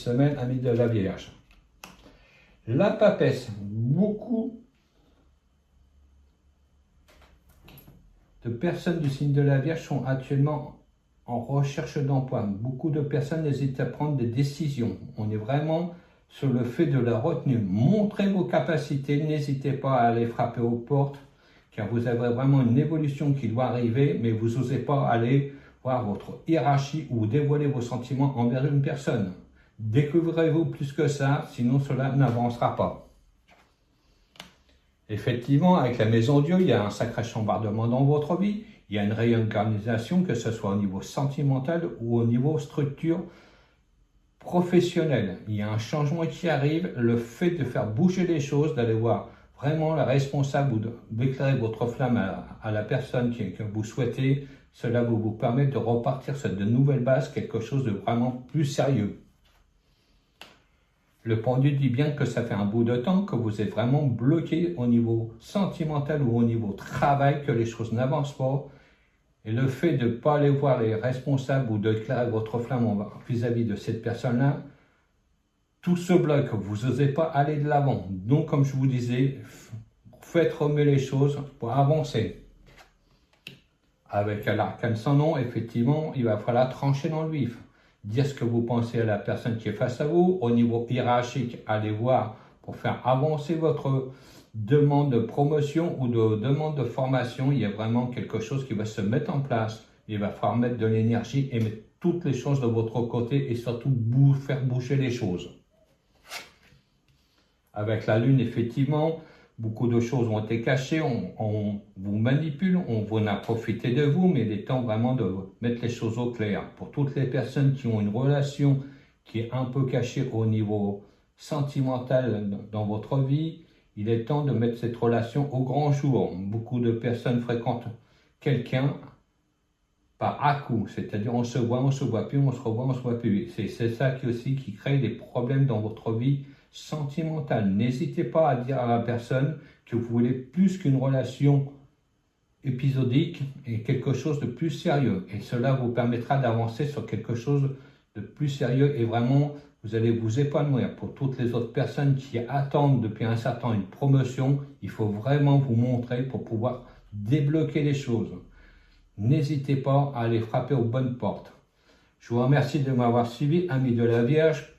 semaine, amis de la Vierge. La papesse, beaucoup de personnes du signe de la Vierge sont actuellement en recherche d'emploi. Beaucoup de personnes hésitent à prendre des décisions. On est vraiment sur le fait de la retenue. Montrez vos capacités, n'hésitez pas à aller frapper aux portes, car vous avez vraiment une évolution qui doit arriver, mais vous n'osez pas aller voir votre hiérarchie ou dévoiler vos sentiments envers une personne. Découvrez-vous plus que ça, sinon cela n'avancera pas. Effectivement, avec la Maison Dieu, il y a un sacré chambardement dans votre vie. Il y a une réorganisation, que ce soit au niveau sentimental ou au niveau structure professionnelle. Il y a un changement qui arrive. Le fait de faire bouger les choses, d'aller voir vraiment la responsable ou d'éclairer votre flamme à la personne que vous souhaitez, cela vous permet de repartir sur de nouvelles bases, quelque chose de vraiment plus sérieux. Le pendule dit bien que ça fait un bout de temps que vous êtes vraiment bloqué au niveau sentimental ou au niveau travail, que les choses n'avancent pas. Et le fait de ne pas aller voir les responsables ou d'éclairer votre flamme vis-à-vis de cette personne-là, tout se bloque, vous n'osez pas aller de l'avant. Donc, comme je vous disais, faites remuer les choses pour avancer. Avec l'arcane sans nom, effectivement, il va falloir trancher dans le vif. Dire ce que vous pensez à la personne qui est face à vous. Au niveau hiérarchique, allez voir pour faire avancer votre demande de promotion ou de demande de formation. Il y a vraiment quelque chose qui va se mettre en place. Il va falloir mettre de l'énergie et mettre toutes les choses de votre côté et surtout faire bouger les choses. Avec la Lune, effectivement, beaucoup de choses ont été cachées, on vous manipule, on vous a profité de vous, mais il est temps vraiment de mettre les choses au clair. Pour toutes les personnes qui ont une relation qui est un peu cachée au niveau sentimental dans votre vie, il est temps de mettre cette relation au grand jour. Beaucoup de personnes fréquentent quelqu'un par à-coup, c'est-à-dire on se voit plus, on se revoit, on se voit plus. C'est ça qui crée des problèmes dans votre vie sentimentale. N'hésitez pas à dire à la personne que vous voulez plus qu'une relation épisodique et quelque chose de plus sérieux. Et cela vous permettra d'avancer sur quelque chose de plus sérieux et vraiment vous allez vous épanouir. Pour toutes les autres personnes qui attendent depuis un certain temps une promotion, il faut vraiment vous montrer pour pouvoir débloquer les choses. N'hésitez pas à aller frapper aux bonnes portes. Je vous remercie de m'avoir suivi, amis de la Vierge.